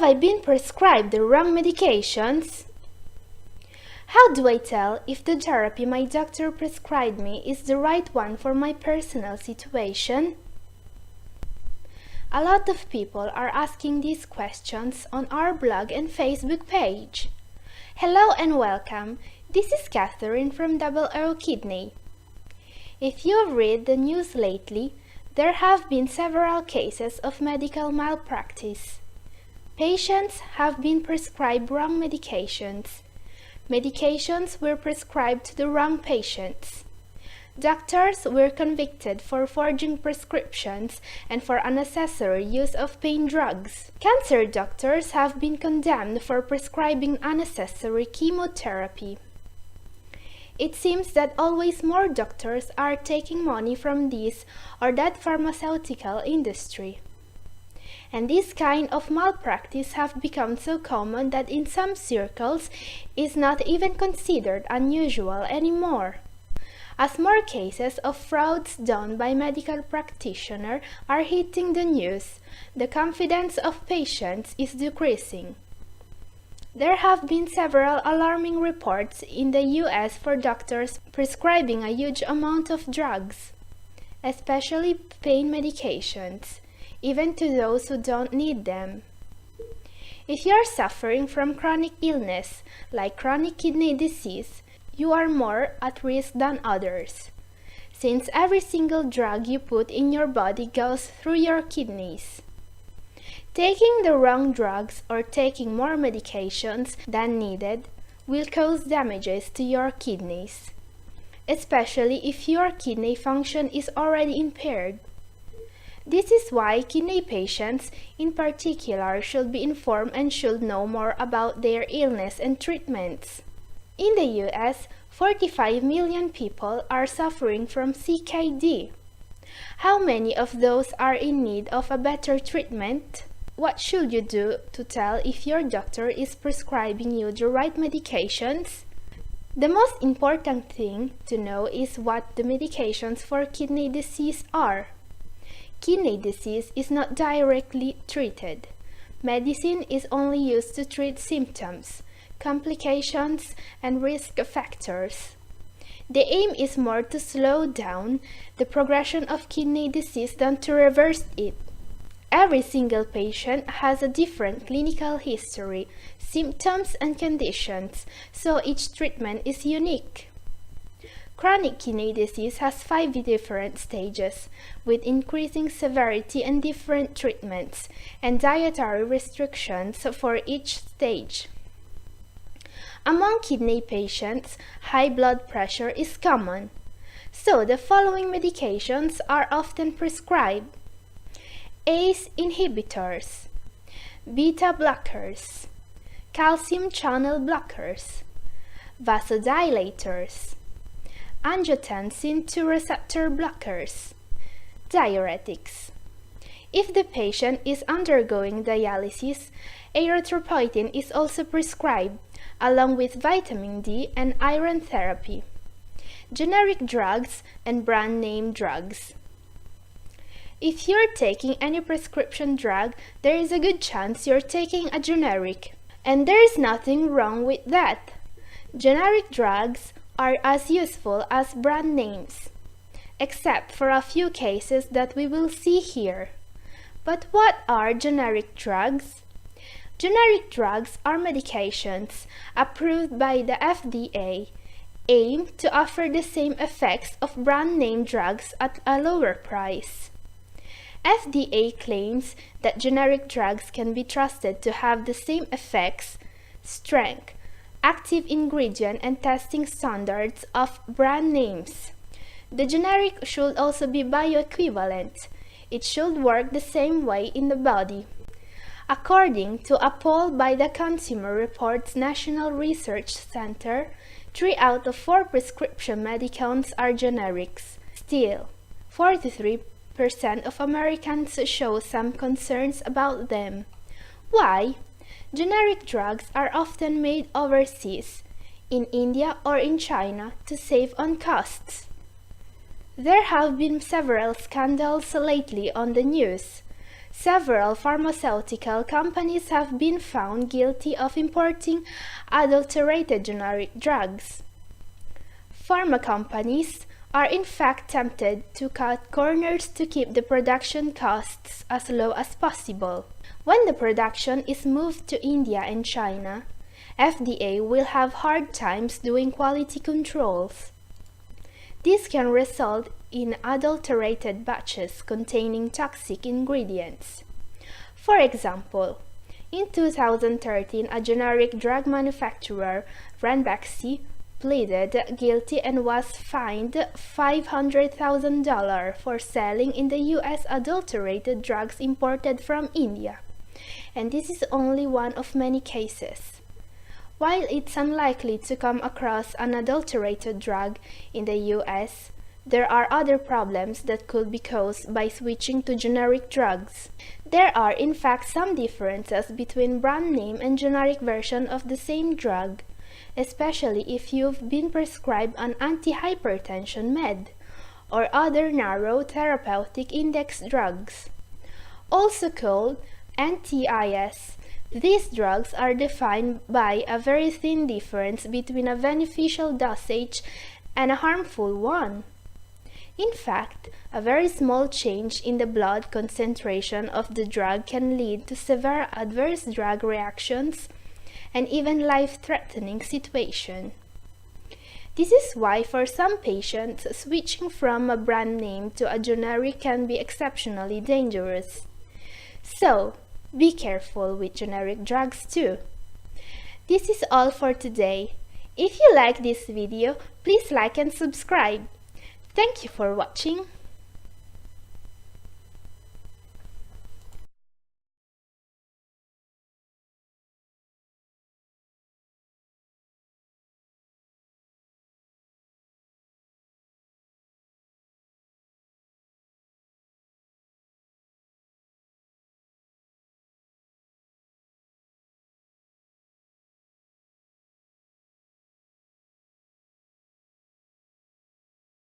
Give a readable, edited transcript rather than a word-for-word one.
Have I been prescribed the wrong medications? How do I tell if the therapy my doctor prescribed me is the right one for my personal situation? A lot of people are asking these questions on our blog and Facebook page. Hello and welcome. This is Catherine from Double Arrow Kidney. If you've read the news lately, there have been several cases of medical malpractice. Patients have been prescribed wrong medications. Medications were prescribed to the wrong patients. Doctors were convicted for forging prescriptions and for unnecessary use of pain drugs. Cancer doctors have been condemned for prescribing unnecessary chemotherapy. It seems that always more doctors are taking money from this or that pharmaceutical industry. And this kind of malpractice have become so common that in some circles is not even considered unusual anymore. As more cases of frauds done by medical practitioners are hitting the news, the confidence of patients is decreasing. There have been several alarming reports in the US for doctors prescribing a huge amount of drugs, especially pain medications, even to those who don't need them. If you are suffering from chronic illness, like chronic kidney disease, you are more at risk than others, since every single drug you put in your body goes through your kidneys. Taking the wrong drugs or taking more medications than needed will cause damages to your kidneys, especially if your kidney function is already impaired. This is why kidney patients in particular should be informed and should know more about their illness and treatments. In the US, 45 million people are suffering from CKD. How many of those are in need of a better treatment? What should you do to tell if your doctor is prescribing you the right medications? The most important thing to know is what the medications for kidney disease are. Kidney disease is not directly treated. Medicine is only used to treat symptoms, complications, and risk factors. The aim is more to slow down the progression of kidney disease than to reverse it. Every single patient has a different clinical history, symptoms, and conditions, so each treatment is unique. Chronic kidney disease has 5 different stages, with increasing severity and different treatments, and dietary restrictions for each stage. Among kidney patients, high blood pressure is common, so the following medications are often prescribed: ACE inhibitors, beta blockers, calcium channel blockers, vasodilators, angiotensin II receptor blockers, diuretics. If the patient is undergoing dialysis, erythropoietin is also prescribed, along with vitamin D and iron therapy, generic drugs, and brand name drugs. If you're taking any prescription drug, there is a good chance you're taking a generic, and there is nothing wrong with that. Generic drugs are as useful as brand names, except for a few cases that we will see here. But what are generic drugs? Generic drugs are medications approved by the FDA, aimed to offer the same effects of brand name drugs at a lower price. FDA claims that generic drugs can be trusted to have the same effects, strength, active ingredient, and testing standards of brand names. The generic should also be bioequivalent. It should work the same way in the body. According to a poll by the Consumer Reports National Research Center, 3 out of 4 prescription medicines are generics. Still, 43% of Americans show some concerns about them. Why? Generic drugs are often made overseas, in India or in China, to save on costs. There have been several scandals lately on the news. Several pharmaceutical companies have been found guilty of importing adulterated generic drugs. Pharma companies are in fact tempted to cut corners to keep the production costs as low as possible. When the production is moved to India and China, FDA will have hard times doing quality controls. This can result in adulterated batches containing toxic ingredients. For example, in 2013, a generic drug manufacturer, Ranbaxy, pleaded guilty and was fined $500,000 for selling in the U.S. adulterated drugs imported from India. And this is only one of many cases. While it's unlikely to come across an adulterated drug in the U.S., there are other problems that could be caused by switching to generic drugs. There are in fact some differences between brand name and generic version of the same drug, especially if you've been prescribed an antihypertension med or other narrow therapeutic index drugs, also called NTIS. These drugs are defined by a very thin difference between a beneficial dosage and a harmful one. In fact, a very small change in the blood concentration of the drug can lead to severe adverse drug reactions and even life-threatening situations. This is why for some patients, switching from a brand name to a generic can be exceptionally dangerous. So, be careful with generic drugs too. This is all for today. If you like this video, please like and subscribe. Thank you for watching.